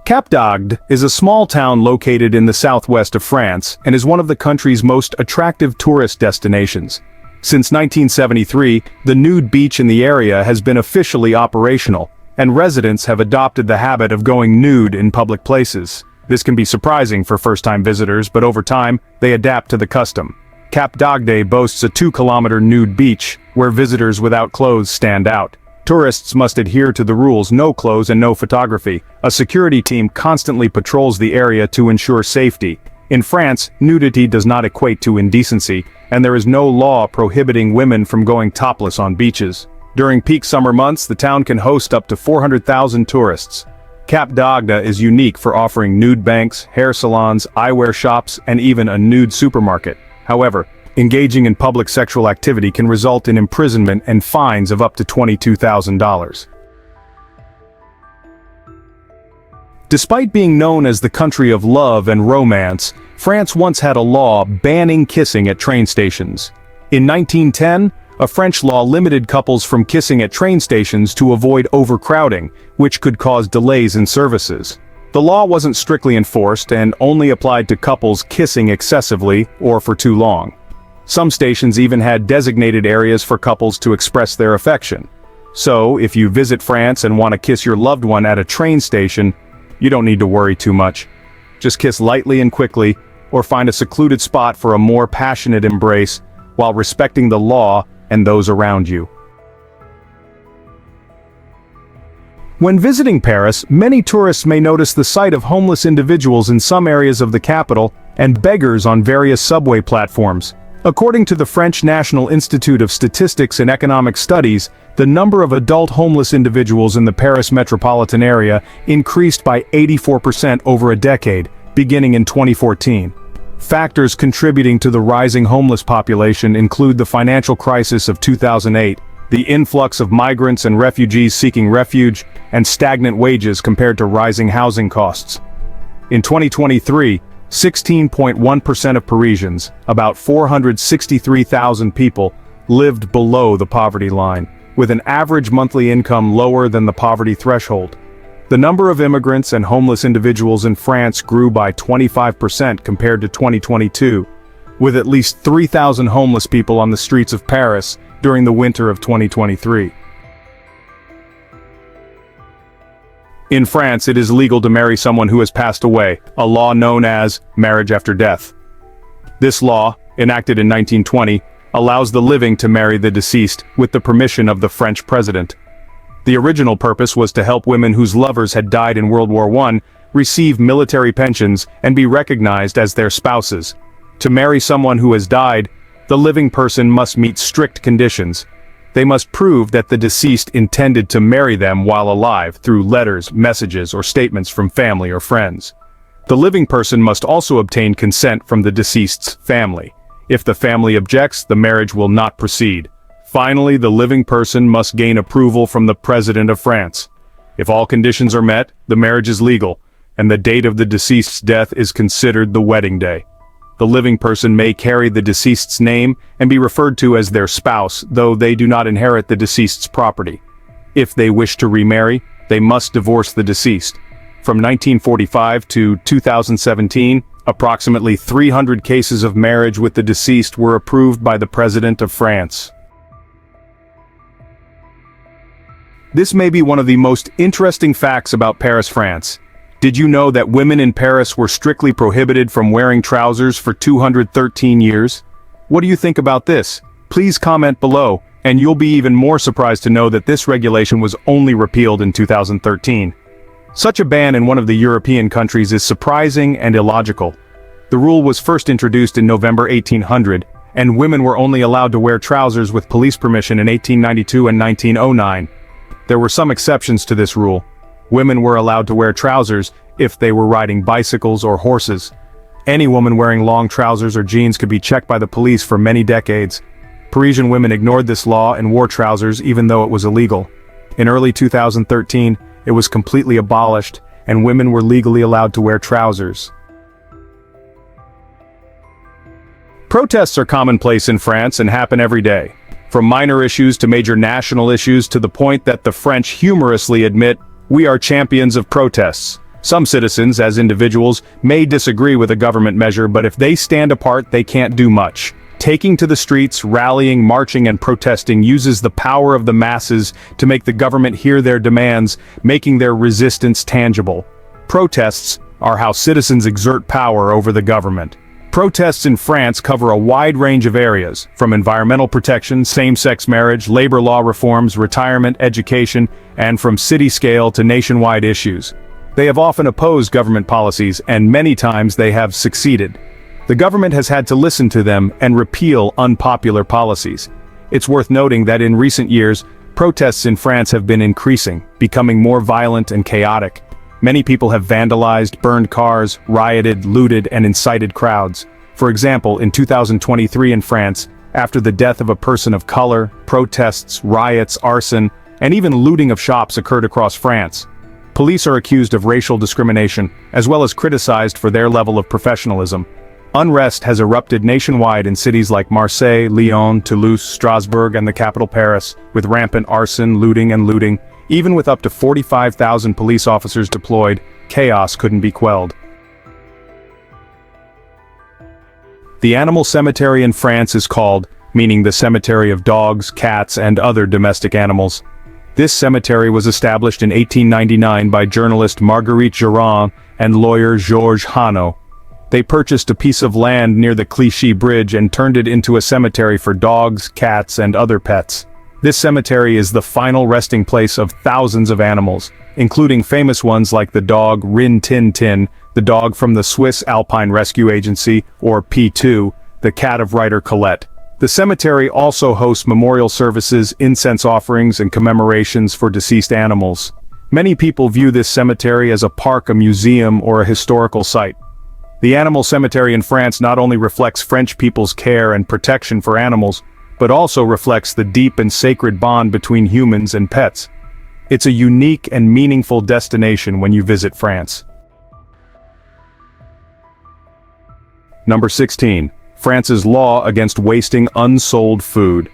Cap d'Agde is a small town located in the southwest of France and is one of the country's most attractive tourist destinations. Since 1973, the Nude beach in the area has been officially operational, and residents have adopted the habit of going nude in public places. This can be surprising for first-time visitors, but over time, they adapt to the custom. Cap d'Agde boasts a 2-kilometer nude beach, where visitors without clothes stand out. Tourists must adhere to the rules: no clothes and no photography. A security team constantly patrols the area to ensure safety. In France, nudity does not equate to indecency, and there is no law prohibiting women from going topless on beaches. During peak summer months, the town can host up to 400,000 tourists. Cap d'Agde is unique for offering nude banks, hair salons, eyewear shops, and even a nude supermarket. However, engaging in public sexual activity can result in imprisonment and fines of up to $22,000. Despite being known as the country of love and romance, France once had a law banning kissing at train stations. In 1910, a French law limited couples from kissing at train stations to avoid overcrowding, which could cause delays in services. The law wasn't strictly enforced and only applied to couples kissing excessively or for too long. Some stations even had designated areas for couples to express their affection. So, if you visit France and want to kiss your loved one at a train station, you don't need to worry too much. Just kiss lightly and quickly, or find a secluded spot for a more passionate embrace, while respecting the law and those around you. When visiting Paris, many tourists may notice the sight of homeless individuals in some areas of the capital and beggars on various subway platforms. According to the French National Institute of Statistics and Economic Studies, the number of adult homeless individuals in the Paris metropolitan area increased by 84% over a decade, beginning in 2014. Factors contributing to the rising homeless population include the financial crisis of 2008, the influx of migrants and refugees seeking refuge, and stagnant wages compared to rising housing costs. In 2023, 16.1% of Parisians, about 463,000 people, lived below the poverty line, with an average monthly income lower than the poverty threshold. The number of immigrants and homeless individuals in France grew by 25% compared to 2022, with at least 3,000 homeless people on the streets of Paris during the winter of 2023. In France, it is legal to marry someone who has passed away, a law known as marriage after death. This law, enacted in 1920, allows the living to marry the deceased with the permission of the French president. The original purpose was to help women whose lovers had died in World War I receive military pensions and be recognized as their spouses. To marry someone who has died, the living person must meet strict conditions. They must prove that the deceased intended to marry them while alive through letters, messages, or statements from family or friends. The living person must also obtain consent from the deceased's family. If the family objects, the marriage will not proceed. Finally, the living person must gain approval from the President of France. If all conditions are met, the marriage is legal, and the date of the deceased's death is considered the wedding day. The living person may carry the deceased's name and be referred to as their spouse, though they do not inherit the deceased's property. If they wish to remarry, they must divorce the deceased. From 1945 to 2017, approximately 300 cases of marriage with the deceased were approved by the President of France. This may be one of the most interesting facts about Paris, France. Did you know that women in Paris were strictly prohibited from wearing trousers for 213 years? What do you think about this? Please comment below, and you'll be even more surprised to know that this regulation was only repealed in 2013. Such a ban in one of the European countries is surprising and illogical. The rule was first introduced in November 1800, and women were only allowed to wear trousers with police permission in 1892 and 1909. There were some exceptions to this rule. Women were allowed to wear trousers if they were riding bicycles or horses. Any woman wearing long trousers or jeans could be checked by the police for many decades. Parisian women ignored this law and wore trousers even though it was illegal. In early 2013, it was completely abolished, and women were legally allowed to wear trousers. Protests are commonplace in France and happen every day. From minor issues to major national issues, to the point that the French humorously admit, "We are champions of protests." Some citizens, as individuals, may disagree with a government measure, but if they stand apart, they can't do much. Taking to the streets, rallying, marching, and protesting uses the power of the masses to make the government hear their demands, making their resistance tangible. Protests are how citizens exert power over the government. Protests in France cover a wide range of areas, from environmental protection, same-sex marriage, labor law reforms, retirement, education, and from city-scale to nationwide issues. They have often opposed government policies, and many times they have succeeded. The government has had to listen to them and repeal unpopular policies. It's worth noting that in recent years, protests in France have been increasing, becoming more violent and chaotic. Many people have vandalized, burned cars, rioted, looted, and incited crowds. For example, in 2023 in France, after the death of a person of color, protests, riots, arson, and even looting of shops occurred across France. Police are accused of racial discrimination, as well as criticized for their level of professionalism. Unrest has erupted nationwide in cities like Marseille, Lyon, Toulouse, Strasbourg, and the capital Paris, with rampant arson, looting, and looting. Even with up to 45,000 police officers deployed, chaos couldn't be quelled. The animal cemetery in France is called, meaning the cemetery of dogs, cats, and other domestic animals. This cemetery was established in 1899 by journalist Marguerite Geron and lawyer Georges Hanot. They purchased a piece of land near the Clichy Bridge and turned it into a cemetery for dogs, cats, and other pets. This cemetery is the final resting place of thousands of animals, including famous ones like the dog Rin Tin Tin, the dog from the Swiss Alpine Rescue Agency, or P2, the cat of writer Colette. The cemetery also hosts memorial services, incense offerings, and commemorations for deceased animals. Many people view this cemetery as a park, a museum, or a historical site. The animal cemetery in France not only reflects French people's care and protection for animals, but also reflects the deep and sacred bond between humans and pets. It's a unique and meaningful destination when you visit France. Number 16. France's law against wasting unsold food.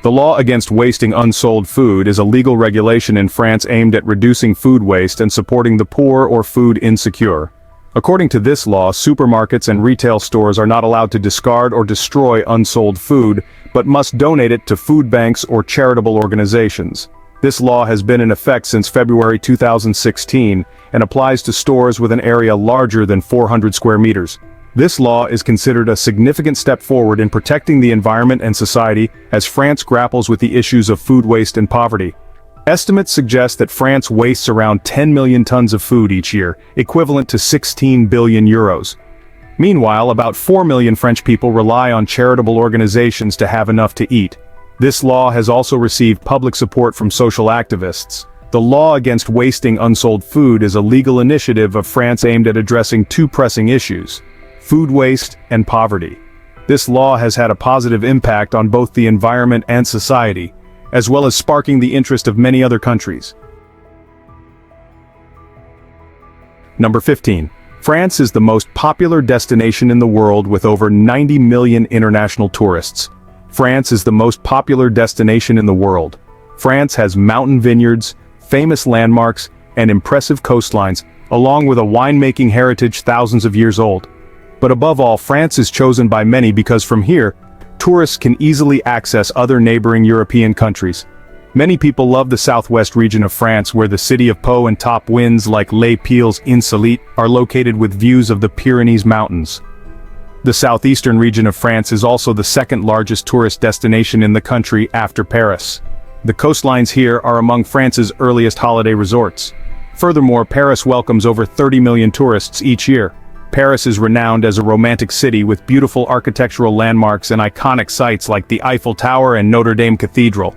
The law against wasting unsold food is a legal regulation in France aimed at reducing food waste and supporting the poor or food insecure. According to this law, supermarkets and retail stores are not allowed to discard or destroy unsold food, but must donate it to food banks or charitable organizations. This law has been in effect since February 2016 and applies to stores with an area larger than 400 square meters. This law is considered a significant step forward in protecting the environment and society as France grapples with the issues of food waste and poverty. Estimates suggest that France wastes around 10 million tons of food each year, equivalent to 16 billion euros. Meanwhile, about 4 million French people rely on charitable organizations to have enough to eat. This law has also received public support from social activists. The law against wasting unsold food is a legal initiative of France aimed at addressing two pressing issues: food waste and poverty. This law has had a positive impact on both the environment and society, as well as sparking the interest of many other countries. Number 15. France is the most popular destination in the world with over 90 million international tourists. France is the most popular destination in the world. France has mountain vineyards, famous landmarks, and impressive coastlines, along with a winemaking heritage thousands of years old. But above all, France is chosen by many because from here, tourists can easily access other neighboring European countries. Many people love the southwest region of France, where the city of Po and top winds like Les Piles Insolites are located with views of the Pyrenees Mountains. The southeastern region of France is also the second largest tourist destination in the country after Paris. The coastlines here are among France's earliest holiday resorts. Furthermore, Paris welcomes over 30 million tourists each year. Paris is renowned as a romantic city with beautiful architectural landmarks and iconic sites like the Eiffel Tower and Notre Dame Cathedral.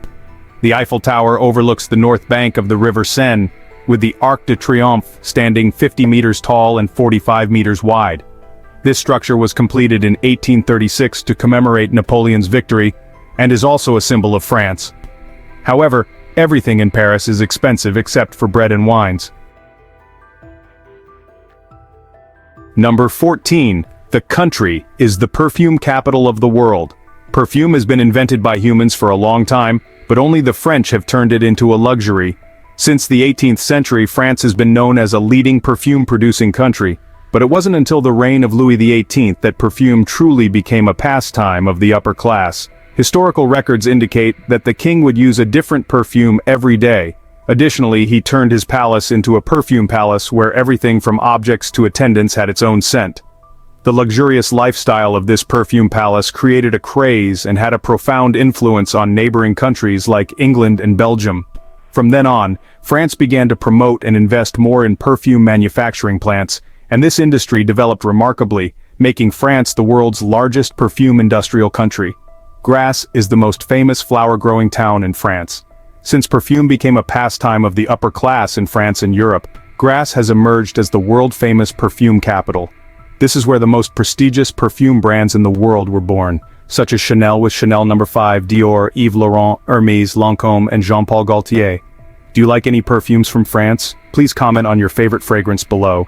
The Eiffel Tower overlooks the north bank of the River Seine, with the Arc de Triomphe standing 50 meters tall and 45 meters wide. This structure was completed in 1836 to commemorate Napoleon's victory, and is also a symbol of France. However, everything in Paris is expensive except for bread and wines. Number 14. The country is the perfume capital of the world. Perfume has been invented by humans for a long time, but only the French have turned it into a luxury. Since the 18th century, France has been known as a leading perfume-producing country, but it wasn't until the reign of Louis XVIII that perfume truly became a pastime of the upper class. Historical records indicate that the king would use a different perfume every day. Additionally, he turned his palace into a perfume palace where everything from objects to attendants had its own scent. The luxurious lifestyle of this perfume palace created a craze and had a profound influence on neighboring countries like England and Belgium. From then on, France began to promote and invest more in perfume manufacturing plants, and this industry developed remarkably, making France the world's largest perfume industrial country. Grasse is the most famous flower-growing town in France. Since perfume became a pastime of the upper class in France and Europe, Grasse has emerged as the world-famous perfume capital. This is where the most prestigious perfume brands in the world were born, such as Chanel with Chanel No. 5, Dior, Yves Laurent, Hermès, Lancôme, and Jean-Paul Gaultier. Do you like any perfumes from France? Please comment on your favorite fragrance below.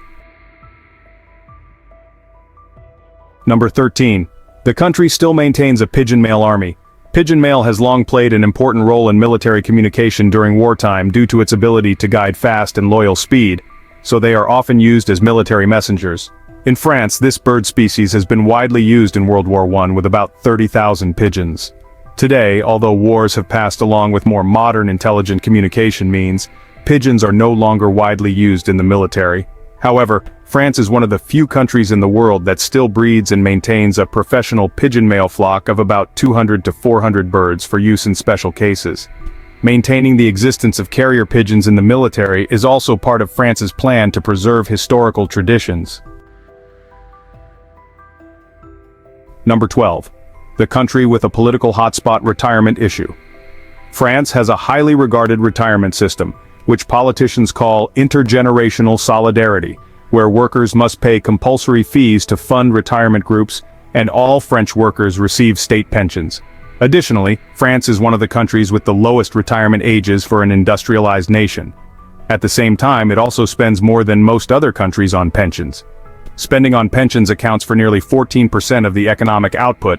Number 13. The country still maintains a pigeon mail army. Pigeon mail has long played an important role in military communication during wartime due to its ability to guide fast and loyal speed, so they are often used as military messengers. In France, this bird species has been widely used in World War I with about 30,000 pigeons. Today, although wars have passed along with more modern intelligent communication means, pigeons are no longer widely used in the military. However, France is one of the few countries in the world that still breeds and maintains a professional pigeon male flock of about 200 to 400 birds for use in special cases. Maintaining the existence of carrier pigeons in the military is also part of France's plan to preserve historical traditions. Number 12. The country with a political hotspot retirement issue. France has a highly regarded retirement system, which politicians call intergenerational solidarity, where workers must pay compulsory fees to fund retirement groups, and all French workers receive state pensions. Additionally, France is one of the countries with the lowest retirement ages for an industrialized nation. At the same time, it also spends more than most other countries on pensions. Spending on pensions accounts for nearly 14% of the economic output,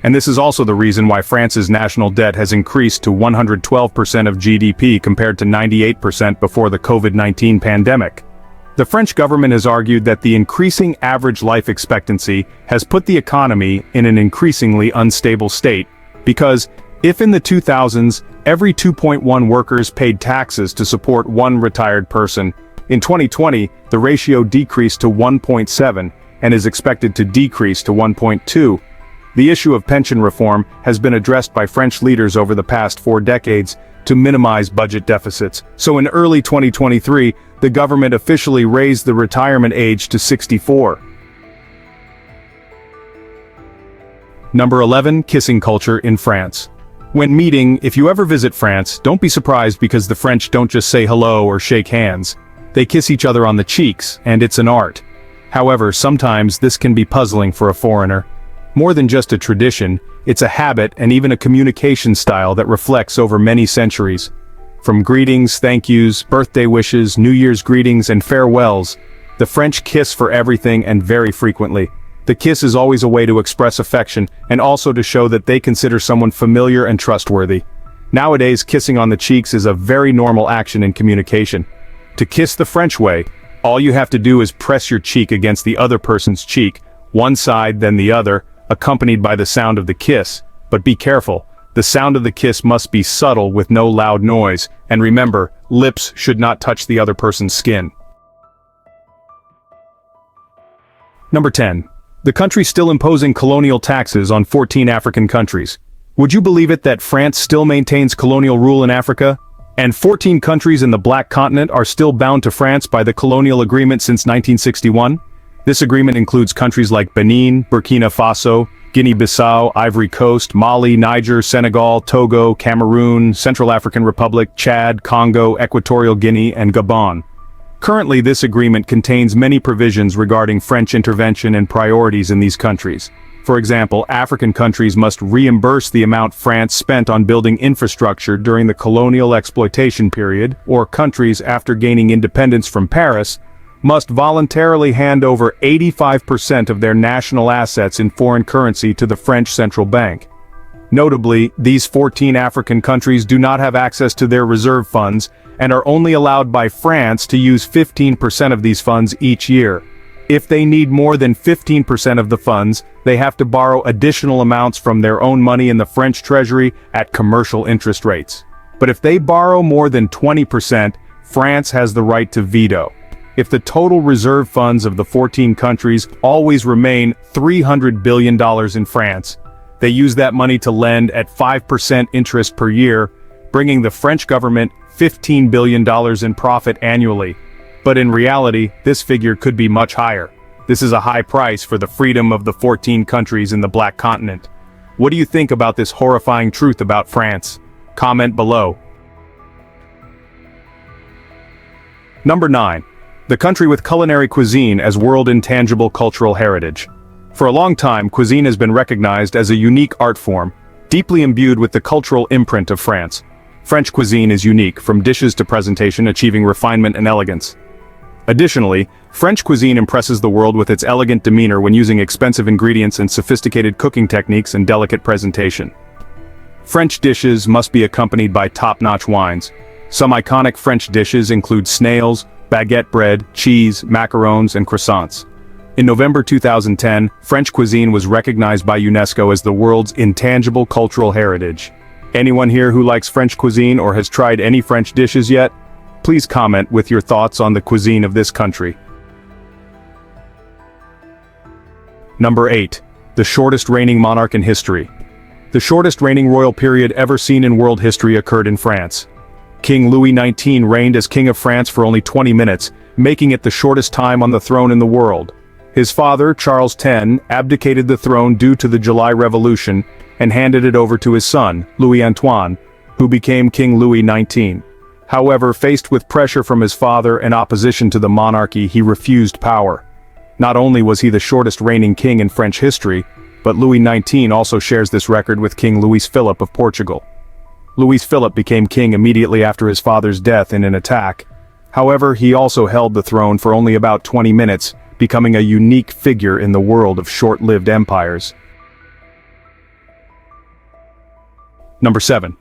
and this is also the reason why France's national debt has increased to 112% of GDP compared to 98% before the COVID-19 pandemic. The French government has argued that the increasing average life expectancy has put the economy in an increasingly unstable state, because if in the 2000s, every 2.1 workers paid taxes to support one retired person, in 2020, the ratio decreased to 1.7 and is expected to decrease to 1.2. The issue of pension reform has been addressed by French leaders over the past 4 decades to minimize budget deficits. So in early 2023, the government officially raised the retirement age to 64. Number 11. Kissing culture in France. When meeting, if you ever visit France, don't be surprised because the French don't just say hello or shake hands. They kiss each other on the cheeks, and it's an art. However, sometimes this can be puzzling for a foreigner. More than just a tradition, it's a habit and even a communication style that reflects over many centuries. From greetings, thank yous, birthday wishes, New Year's greetings, and farewells, the French kiss for everything and very frequently. The kiss is always a way to express affection and also to show that they consider someone familiar and trustworthy. Nowadays, kissing on the cheeks is a very normal action in communication. To kiss the French way, all you have to do is press your cheek against the other person's cheek, one side then the other, accompanied by the sound of the kiss. But be careful, the sound of the kiss must be subtle with no loud noise, and remember, lips should not touch the other person's skin. Number 10. The country still imposing colonial taxes on 14 African countries. Would you believe it that France still maintains colonial rule in Africa? And 14 countries in the Black Continent are still bound to France by the colonial agreement since 1961? This agreement includes countries like Benin, Burkina Faso, Guinea-Bissau, Ivory Coast, Mali, Niger, Senegal, Togo, Cameroon, Central African Republic, Chad, Congo, Equatorial Guinea, and Gabon. Currently, this agreement contains many provisions regarding French intervention and priorities in these countries. For example, African countries must reimburse the amount France spent on building infrastructure during the colonial exploitation period, or countries after gaining independence from Paris must voluntarily hand over 85% of their national assets in foreign currency to the French central bank. Notably, these 14 African countries do not have access to their reserve funds and are only allowed by France to use 15% of these funds each year. If they need more than 15% of the funds, they have to borrow additional amounts from their own money in the French treasury at commercial interest rates. But if they borrow more than 20%, France has the right to veto. If the total reserve funds of the 14 countries always remain $300 billion in France, they use that money to lend at 5% interest per year, bringing the French government $15 billion in profit annually. But in reality, this figure could be much higher. This is a high price for the freedom of the 14 countries in the Black Continent. What do you think about this horrifying truth about France? Comment below. Number 9. The country with culinary cuisine as world intangible cultural heritage. For a long time, cuisine has been recognized as a unique art form, deeply imbued with the cultural imprint of France. French cuisine is unique, from dishes to presentation, achieving refinement and elegance. Additionally, French cuisine impresses the world with its elegant demeanor when using expensive ingredients and sophisticated cooking techniques and delicate presentation. French dishes must be accompanied by top-notch wines. Some iconic French dishes include snails, baguette bread, cheese, macarons, and croissants. In November 2010, French cuisine was recognized by UNESCO as the world's intangible cultural heritage. Anyone here who likes French cuisine or has tried any French dishes yet? Please comment with your thoughts on the cuisine of this country. Number 8. The shortest reigning monarch in history. The shortest reigning royal period ever seen in world history occurred in France. King Louis XIX reigned as King of France for only 20 minutes, making it the shortest time on the throne in the world. His father, Charles X, abdicated the throne due to the July Revolution and handed it over to his son, Louis Antoine, who became King Louis XIX. However, faced with pressure from his father and opposition to the monarchy, he refused power. Not only was he the shortest reigning king in French history, but Louis XIX also shares this record with King Louis Philippe of Portugal. Louis Philippe became king immediately after his father's death in an attack. However, he also held the throne for only about 20 minutes, becoming a unique figure in the world of short-lived empires. Number 7.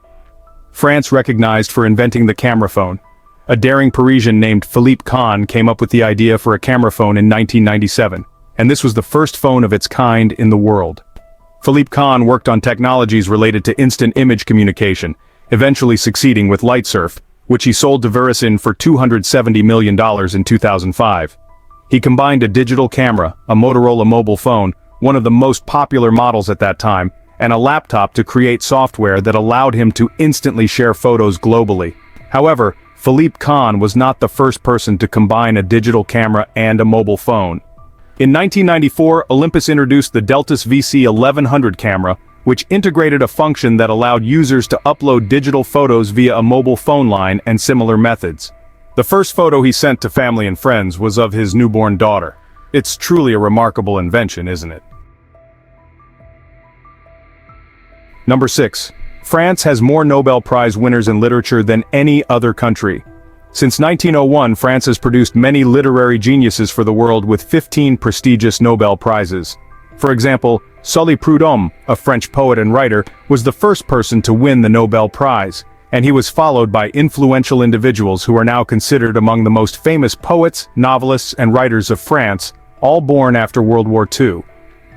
France recognized for inventing the camera phone. A daring Parisian named Philippe Kahn came up with the idea for a camera phone in 1997, and this was the first phone of its kind in the world. Philippe Kahn worked on technologies related to instant image communication, eventually succeeding with Lightsurf, which he sold to Verizon for $270 million in 2005. He combined a digital camera, a Motorola mobile phone, one of the most popular models at that time, and a laptop to create software that allowed him to instantly share photos globally. However, Philippe Kahn was not the first person to combine a digital camera and a mobile phone. In 1994, Olympus introduced the Deltus VC1100 camera, which integrated a function that allowed users to upload digital photos via a mobile phone line and similar methods. The first photo he sent to family and friends was of his newborn daughter. It's truly a remarkable invention, isn't it? Number 6. France has more Nobel Prize winners in literature than any other country. Since 1901, France has produced many literary geniuses for the world with 15 prestigious Nobel Prizes. For example, Sully Prudhomme, a French poet and writer, was the first person to win the Nobel Prize, and he was followed by influential individuals who are now considered among the most famous poets, novelists, and writers of France, all born after World War II.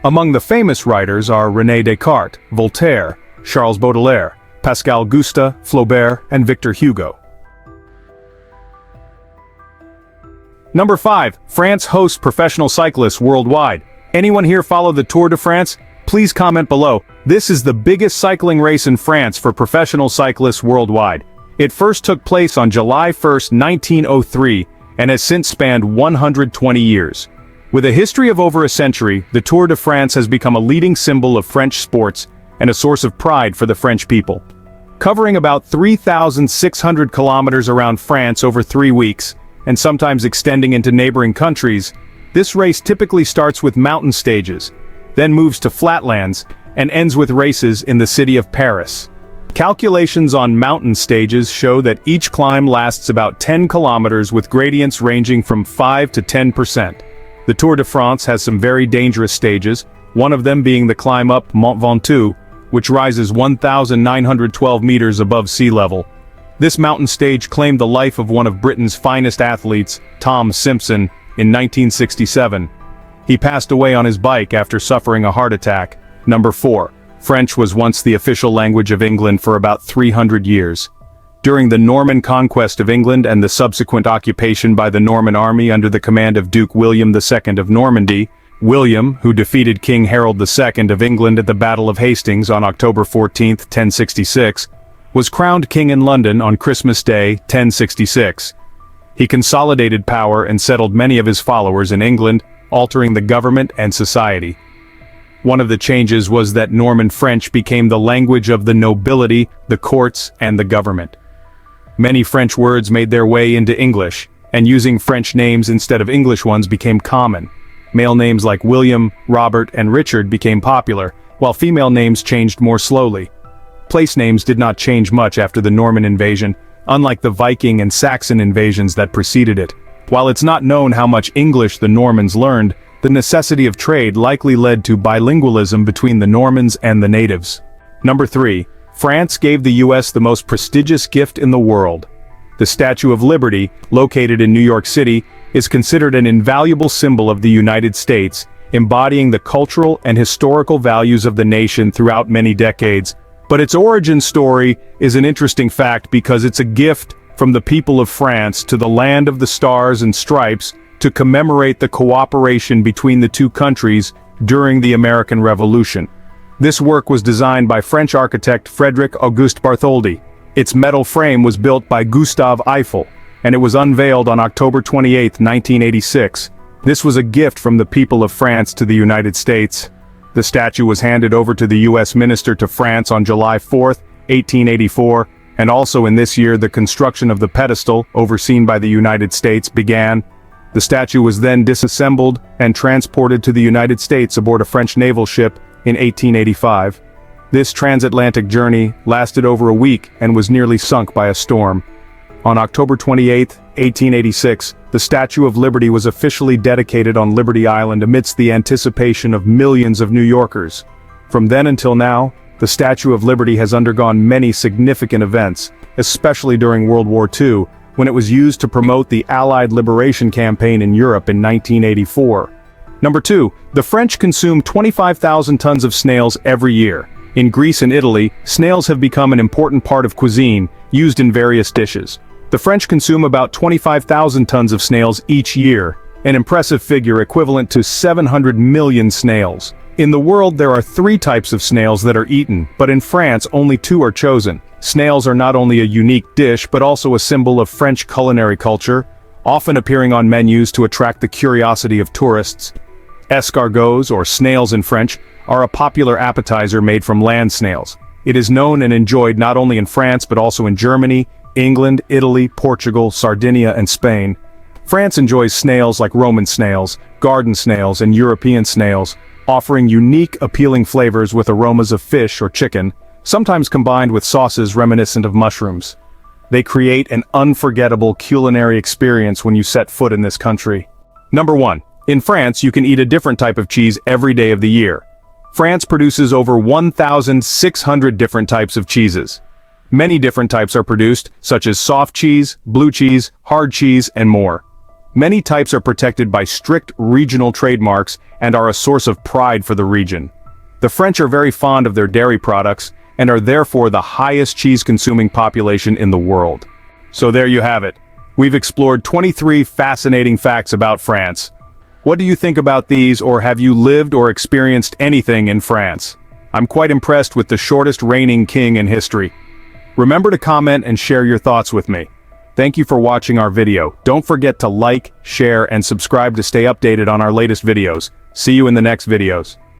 Among the famous writers are René Descartes, Voltaire, Charles Baudelaire, Pascal Gustave, Flaubert, and Victor Hugo. Number 5. France hosts professional cyclists worldwide. Anyone here follow the Tour de France? Please comment below. This is the biggest cycling race in France for professional cyclists worldwide. It first took place on July 1, 1903, and has since spanned 120 years. With a history of over a century, the Tour de France has become a leading symbol of French sports and a source of pride for the French people. Covering about 3,600 kilometers around France over 3 weeks, and sometimes extending into neighboring countries, this race typically starts with mountain stages, then moves to flatlands, and ends with races in the city of Paris. Calculations on mountain stages show that each climb lasts about 10 kilometers with gradients ranging from 5 to 10%. The Tour de France has some very dangerous stages, one of them being the climb up Mont Ventoux, which rises 1,912 meters above sea level. This mountain stage claimed the life of one of Britain's finest athletes, Tom Simpson, in 1967. He passed away on his bike after suffering a heart attack. Number 4. French was once the official language of England for about 300 years. During the Norman conquest of England and the subsequent occupation by the Norman army under the command of Duke William II of Normandy, William, who defeated King Harold II of England at the Battle of Hastings on October 14, 1066, was crowned king in London on Christmas Day, 1066. He consolidated power and settled many of his followers in England, altering the government and society. One of the changes was that Norman French became the language of the nobility, the courts, and the government. Many French words made their way into English, and using French names instead of English ones became common. Male names like William, Robert, and Richard became popular, while female names changed more slowly. Place names did not change much after the Norman invasion, unlike the Viking and Saxon invasions that preceded it. While it's not known how much English the Normans learned, the necessity of trade likely led to bilingualism between the Normans and the natives. Number 3. France gave the US the most prestigious gift in the world. The Statue of Liberty, located in New York City, is considered an invaluable symbol of the United States, embodying the cultural and historical values of the nation throughout many decades. But its origin story is an interesting fact because it's a gift from the people of France to the land of the stars and stripes to commemorate the cooperation between the two countries during the American Revolution. This work was designed by French architect Frédéric Auguste Bartholdi. Its metal frame was built by Gustave Eiffel, and it was unveiled on October 28, 1986. This was a gift from the people of France to the United States. The statue was handed over to the U.S. minister to France on July 4, 1884, and also in this year the construction of the pedestal, overseen by the United States, began. The statue was then disassembled and transported to the United States aboard a French naval ship in 1885. This transatlantic journey lasted over a week and was nearly sunk by a storm. On October 28, 1886, the Statue of Liberty was officially dedicated on Liberty Island amidst the anticipation of millions of New Yorkers. From then until now, the Statue of Liberty has undergone many significant events, especially during World War II, when it was used to promote the Allied Liberation Campaign in Europe in 1984. Number 2. The French consume 25,000 tons of snails every year. In Greece and Italy, snails have become an important part of cuisine, used in various dishes. The French consume about 25,000 tons of snails each year, an impressive figure equivalent to 700 million snails. In the world there are 3 types of snails that are eaten, but in France only 2 are chosen. Snails are not only a unique dish but also a symbol of French culinary culture, often appearing on menus to attract the curiosity of tourists. Escargots, or snails in French, are a popular appetizer made from land snails. It is known and enjoyed not only in France but also in Germany, England, Italy, Portugal, Sardinia, and Spain. France enjoys snails like Roman snails, garden snails, and European snails, offering unique, appealing flavors with aromas of fish or chicken, sometimes combined with sauces reminiscent of mushrooms. They create an unforgettable culinary experience when you set foot in this country. Number 1. In France, you can eat a different type of cheese every day of the year. France produces over 1,600 different types of cheeses. Many different types are produced, such as soft cheese, blue cheese, hard cheese, and more. Many types are protected by strict regional trademarks and are a source of pride for the region. The French are very fond of their dairy products and are therefore the highest cheese-consuming population in the world. So there you have it. We've explored 23 fascinating facts about France. What do you think about these, or have you lived or experienced anything in France? I'm quite impressed with the shortest reigning king in history. Remember to comment and share your thoughts with me. Thank you for watching our video. Don't forget to like, share, and subscribe to stay updated on our latest videos. See you in the next videos.